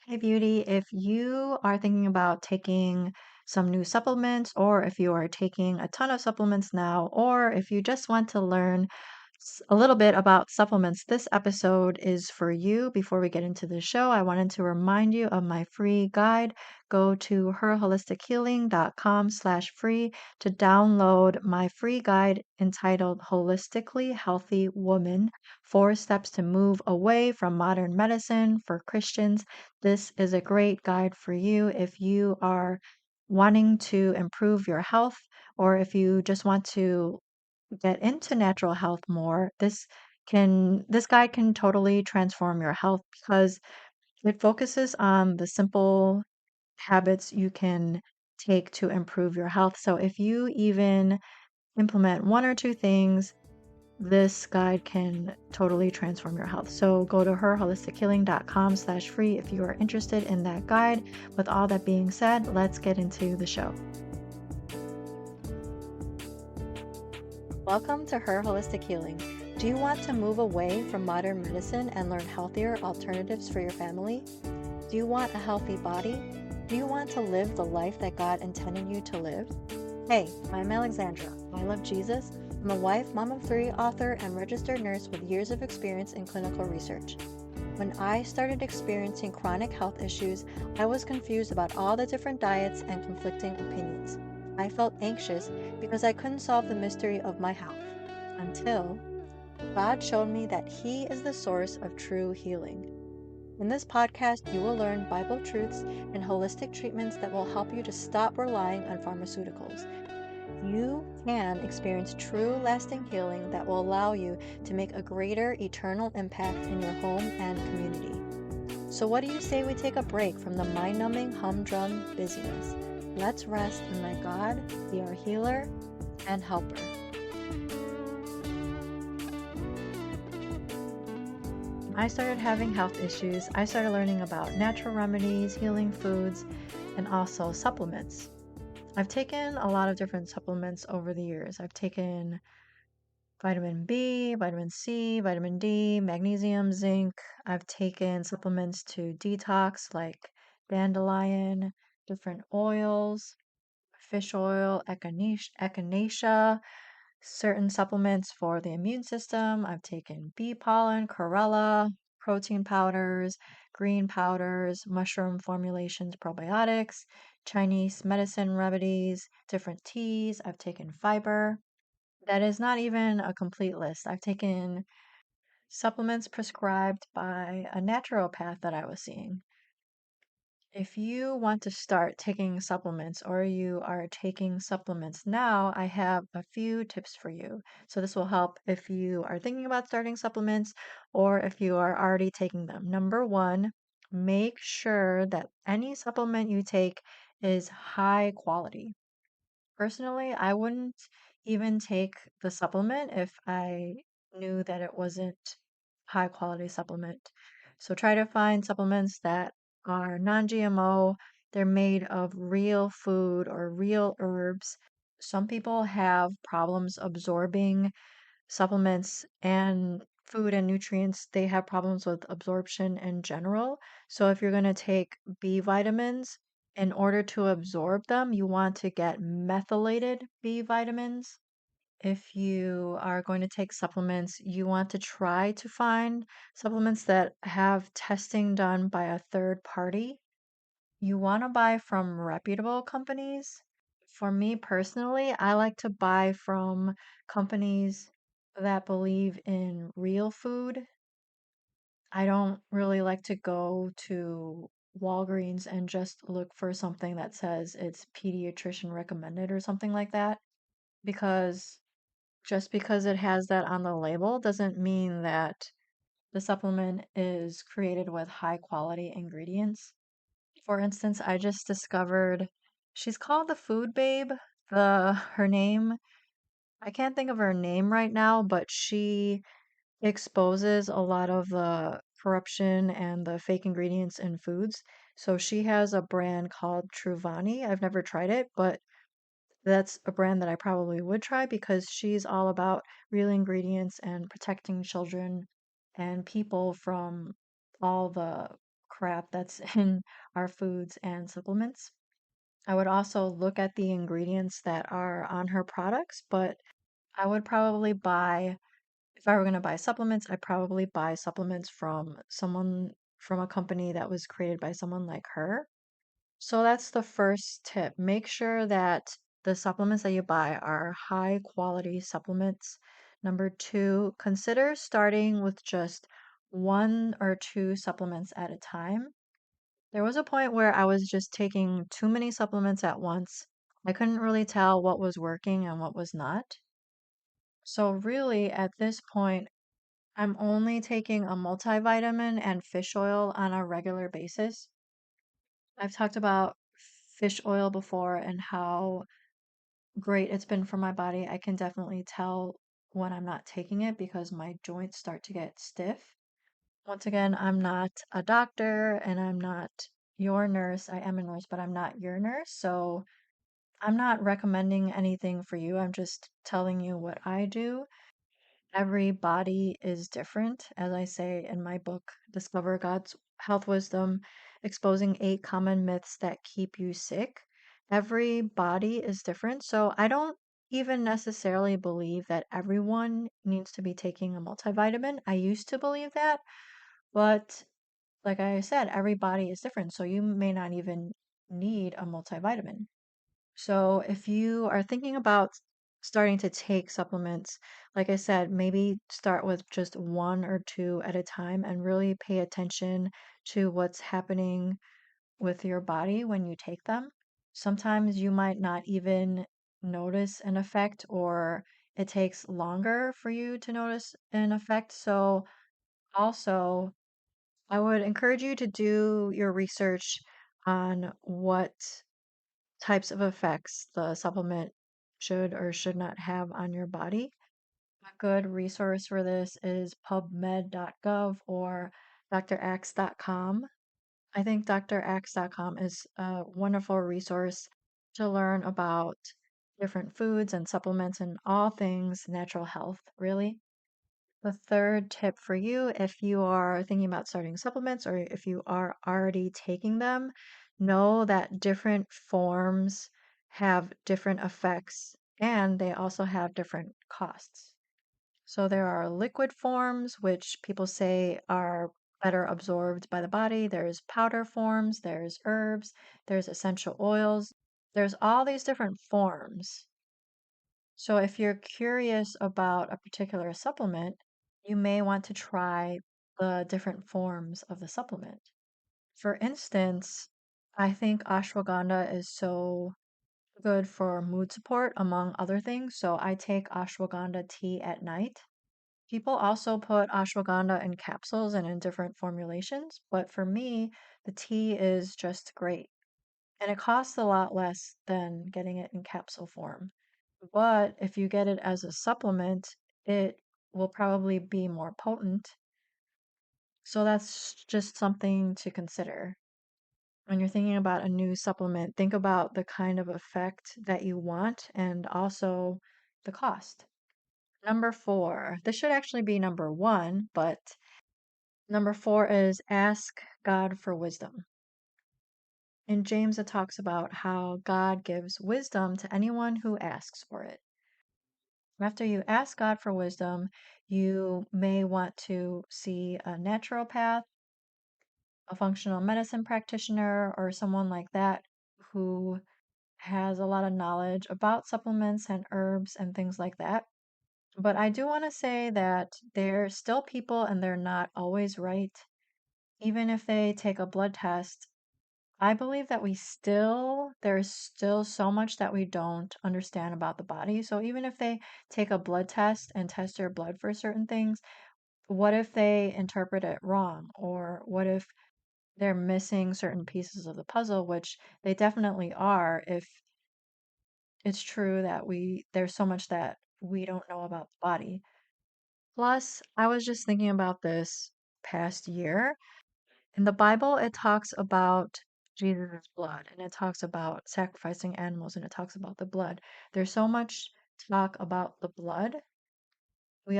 Hey, Beauty, if you are thinking about taking some new supplements, or if you are taking a ton of supplements now, or if you just want to learn a little bit about supplements, this episode is for you. Before we get into the show, I wanted to remind you of my free guide. Go to herholistichealing.com/free to download my free guide entitled Holistically Healthy Woman: 4 Steps to Move Away from Modern Medicine for Christians. This is a great guide for you if you are wanting to improve your health, or if you just want to get into natural health more. This guide can totally transform your health because it focuses on the simple habits you can take to improve your health. So if you even implement one or two things, this guide can totally transform your health. So go to herholistichealing.com/free if you are interested in that guide. With all that being said, let's get into the show. Welcome to Her Holistic Healing. Do you want to move away from modern medicine and learn healthier alternatives for your family? Do you want a healthy body? Do you want to live the life that God intended you to live? Hey, I'm Alexandra. I love Jesus. I'm a wife, mom of 3, author, and registered nurse with years of experience in clinical research. When I started experiencing chronic health issues, I was confused about all the different diets and conflicting opinions. I felt anxious because I couldn't solve the mystery of my health until God showed me that He is the source of true healing. In this podcast, you will learn Bible truths and holistic treatments that will help you to stop relying on pharmaceuticals. You can experience true lasting healing that will allow you to make a greater eternal impact in your home and community. So what do you say we take a break from the mind-numbing humdrum busyness? Let's rest and let God be our healer and helper. I started having health issues. I started learning about natural remedies, healing foods, and also supplements. I've taken a lot of different supplements over the years. I've taken vitamin B, vitamin C, vitamin D, magnesium, zinc. I've taken supplements to detox like dandelion, different oils, fish oil, echinacea, certain supplements for the immune system. I've taken bee pollen, chlorella, protein powders, green powders, mushroom formulations, probiotics, Chinese medicine remedies, different teas. I've taken fiber. That is not even a complete list. I've taken supplements prescribed by a naturopath that I was seeing. If you want to start taking supplements, or you are taking supplements now, I have a few tips for you. So this will help if you are thinking about starting supplements or if you are already taking them. Number one, make sure that any supplement you take is high quality. Personally, I wouldn't even take the supplement if I knew that it wasn't high quality supplement. So try to find supplements that are non-GMO. They're made of real food or real herbs. Some people have problems absorbing supplements and food and nutrients. They have problems with absorption in general. So if you're going to take B vitamins, in order to absorb them, you want to get methylated B vitamins. If you are going to take supplements, you want to try to find supplements that have testing done by a third party. You want to buy from reputable companies. For me personally, I like to buy from companies that believe in real food. I don't really like to go to Walgreens and just look for something that says it's pediatrician recommended or something like that, because just because it has that on the label doesn't mean that the supplement is created with high quality ingredients. For instance, I just discovered she's called the Food Babe. Her name, I can't think of her name right now, but she exposes a lot of the corruption and the fake ingredients in foods. So she has a brand called Truvani. I've never tried it, but that's a brand that I probably would try because she's all about real ingredients and protecting children and people from all the crap that's in our foods and supplements. I would also look at the ingredients that are on her products, but I would probably buy, if I were going to buy supplements, I'd probably buy supplements from someone from a company that was created by someone like her. So that's the first tip. Make sure that the supplements that you buy are high quality supplements. Number two, consider starting with just one or two supplements at a time. There was a point where I was just taking too many supplements at once. I couldn't really tell what was working and what was not. So, really, at this point, I'm only taking a multivitamin and fish oil on a regular basis. I've talked about fish oil before and how great it's been for my body. I can definitely tell when I'm not taking it because my joints start to get stiff. Once again, I'm not a doctor and I'm not your nurse. I am a nurse, but I'm not your nurse. So I'm not recommending anything for you. I'm just telling you what I do. Every body is different. As I say in my book, Discover God's Health Wisdom, exposing 8 common myths that keep you sick. Every body is different. So I don't even necessarily believe that everyone needs to be taking a multivitamin. I used to believe that, but like I said, every body is different. So you may not even need a multivitamin. So if you are thinking about starting to take supplements, like I said, maybe start with just one or two at a time and really pay attention to what's happening with your body when you take them. Sometimes you might not even notice an effect, or it takes longer for you to notice an effect. So also, I would encourage you to do your research on what types of effects the supplement should or should not have on your body. A good resource for this is pubmed.gov or drax.com. I think drax.com is a wonderful resource to learn about different foods and supplements and all things natural health, really. The third tip for you, if you are thinking about starting supplements or if you are already taking them, know that different forms have different effects and they also have different costs. So there are liquid forms, which people say are better absorbed by the body. There's powder forms, there's herbs, there's essential oils. There's all these different forms. So if you're curious about a particular supplement, you may want to try the different forms of the supplement. For instance, I think ashwagandha is so good for mood support, among other things. So I take ashwagandha tea at night. People also put ashwagandha in capsules and in different formulations, but for me, the tea is just great. And it costs a lot less than getting it in capsule form. But if you get it as a supplement, it will probably be more potent. So that's just something to consider. When you're thinking about a new supplement, think about the kind of effect that you want and also the cost. Number four, this should actually be number one, but number four is ask God for wisdom. In James, it talks about how God gives wisdom to anyone who asks for it. After you ask God for wisdom, you may want to see a naturopath, a functional medicine practitioner, or someone like that who has a lot of knowledge about supplements and herbs and things like that. But I do want to say that they're still people and they're not always right. Even if they take a blood test, I believe that there's still so much that we don't understand about the body. So even if they take a blood test and test your blood for certain things, what if they interpret it wrong? Or what if they're missing certain pieces of the puzzle, which they definitely are if it's true that there's so much that we don't know about the body. Plus, I was just thinking about this past year. In the Bible, it talks about Jesus' blood and it talks about sacrificing animals and it talks about the blood. There's so much talk about the blood. We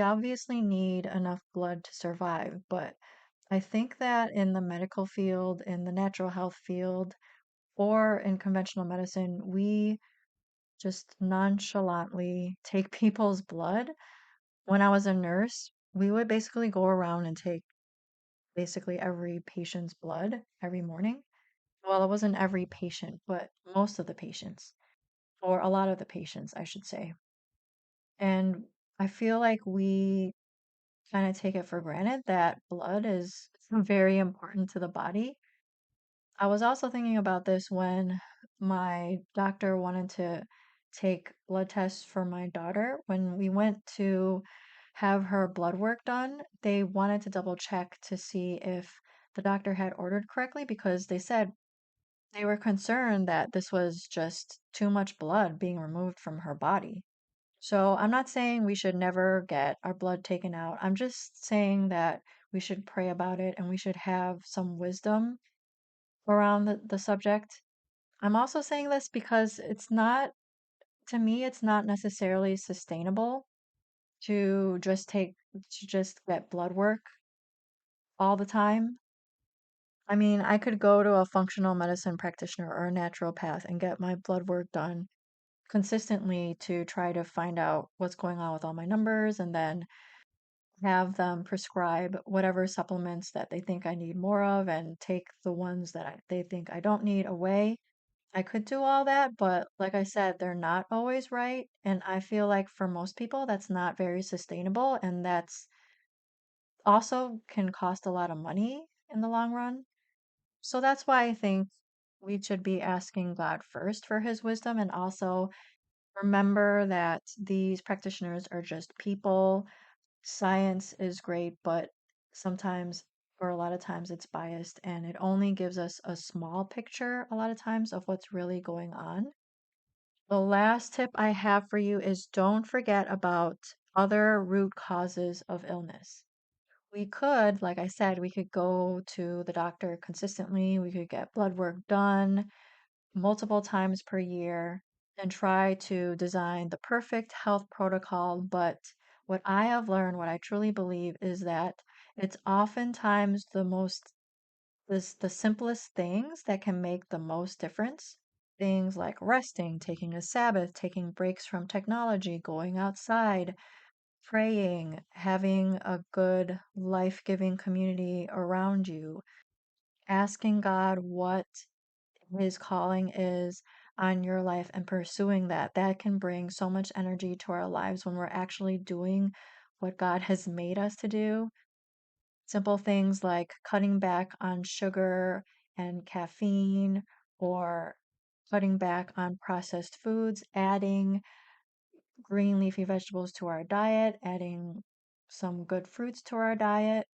obviously need enough blood to survive, but I think that in the medical field, in the natural health field, or in conventional medicine, we just nonchalantly take people's blood. When I was a nurse, we would basically go around and take basically every patient's blood every morning. Well, it wasn't every patient, but most of the patients, or a lot of the patients, I should say. And I feel like we kind of take it for granted that blood is very important to the body. I was also thinking about this when my doctor wanted to take blood tests for my daughter. When we went to have her blood work done, they wanted to double check to see if the doctor had ordered correctly because they said they were concerned that this was just too much blood being removed from her body. So I'm not saying we should never get our blood taken out. I'm just saying that we should pray about it and we should have some wisdom around the subject. I'm also saying this because it's not, to me, it's not necessarily sustainable to just get blood work all the time. I mean, I could go to a functional medicine practitioner or a naturopath and get my blood work done consistently to try to find out what's going on with all my numbers and then have them prescribe whatever supplements that they think I need more of and take the ones that they think I don't need away. I could do all that, but like I said, they're not always right. And I feel like for most people, that's not very sustainable. And that's also can cost a lot of money in the long run. So that's why I think we should be asking God first for his wisdom and also remember that these practitioners are just people. Science is great, but sometimes, or a lot of times, it's biased and it only gives us a small picture a lot of times of what's really going on. The last tip I have for you is don't forget about other root causes of illness. We could, like I said, we could go to the doctor consistently, we could get blood work done multiple times per year and try to design the perfect health protocol. But what I have learned, what I truly believe, is that it's oftentimes the simplest things that can make the most difference. Things like resting, taking a Sabbath, taking breaks from technology, going outside, praying, having a good life-giving community around you, asking God what his calling is on your life and pursuing that. That can bring so much energy to our lives when we're actually doing what God has made us to do. Simple things like cutting back on sugar and caffeine or cutting back on processed foods, adding green leafy vegetables to our diet, adding some good fruits to our diet.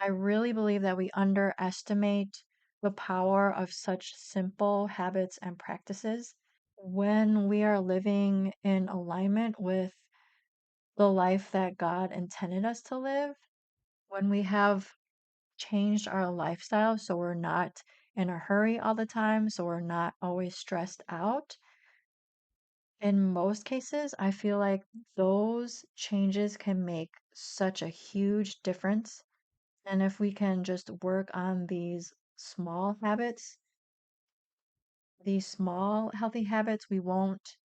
I really believe that we underestimate the power of such simple habits and practices when we are living in alignment with the life that God intended us to live. When we have changed our lifestyle so we're not in a hurry all the time, so we're not always stressed out. In most cases, I feel like those changes can make such a huge difference. And if we can just work on these small habits, these small healthy habits, we won't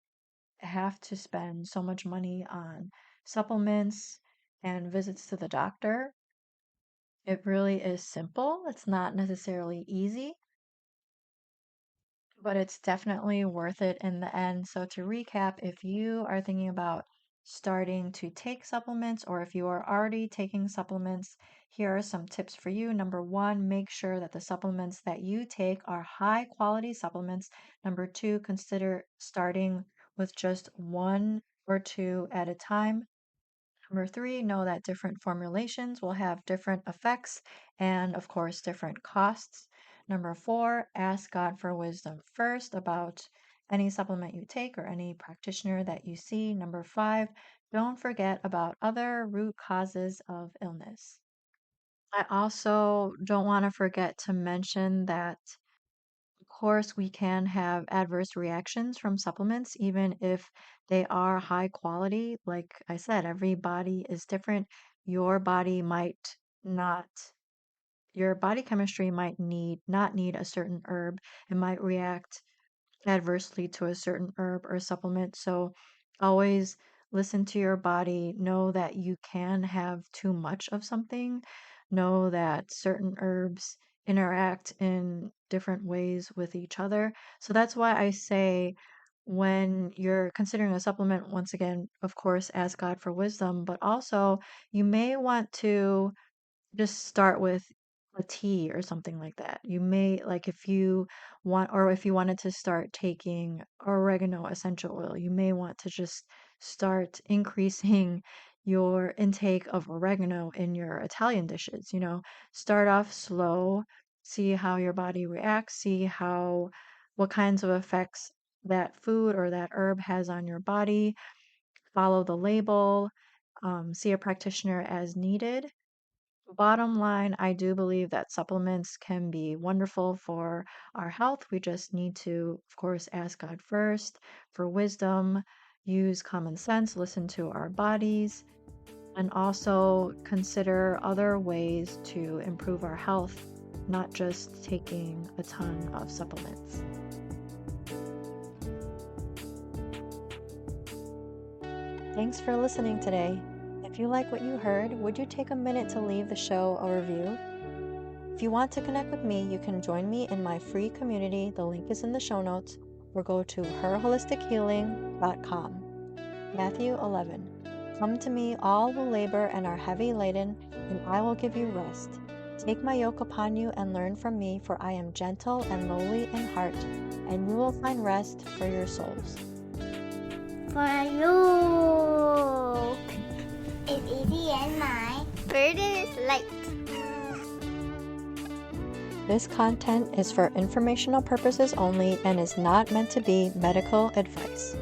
have to spend so much money on supplements and visits to the doctor. It really is simple. It's not necessarily easy, but it's definitely worth it in the end. So, to recap, if you are thinking about starting to take supplements or if you are already taking supplements, here are some tips for you. Number one, make sure that the supplements that you take are high quality supplements. Number two, consider starting with just one or two at a time. Number three, know that different formulations will have different effects and, of course, different costs. Number four, ask God for wisdom first about any supplement you take or any practitioner that you see. Number five, don't forget about other root causes of illness. I also don't want to forget to mention that of course, we can have adverse reactions from supplements, even if they are high quality. Like I said, every body is different. Your body might not. your body chemistry might not need a certain herb. It might react adversely to a certain herb or supplement. So always listen to your body. Know that you can have too much of something. Know that certain herbs interact in different ways with each other. So that's why I say when you're considering a supplement, once again, of course, ask God for wisdom, but also you may want to just start with a tea or something like that. You may, like, if you want, or if you wanted to start taking oregano essential oil, you may want to just start increasing your intake of oregano in your Italian dishes. Start off slow, see how your body reacts, see what kinds of effects that food or that herb has on your body. Follow the label, see a practitioner as needed. Bottom line, I do believe that supplements can be wonderful for our health. We just need to, of course, ask God first for wisdom, use common sense, listen to our bodies, and also consider other ways to improve our health, not just taking a ton of supplements. Thanks for listening today. If you like what you heard, would you take a minute to leave the show a review? If you want to connect with me, you can join me in my free community. The link is in the show notes, or go to herholistichealing.com. Matthew 11. Come to me, all who labor and are heavy laden, and I will give you rest. Take my yoke upon you and learn from me, for I am gentle and lowly in heart, and you will find rest for your souls. For you, it's easy and my burden is light. This content is for informational purposes only and is not meant to be medical advice.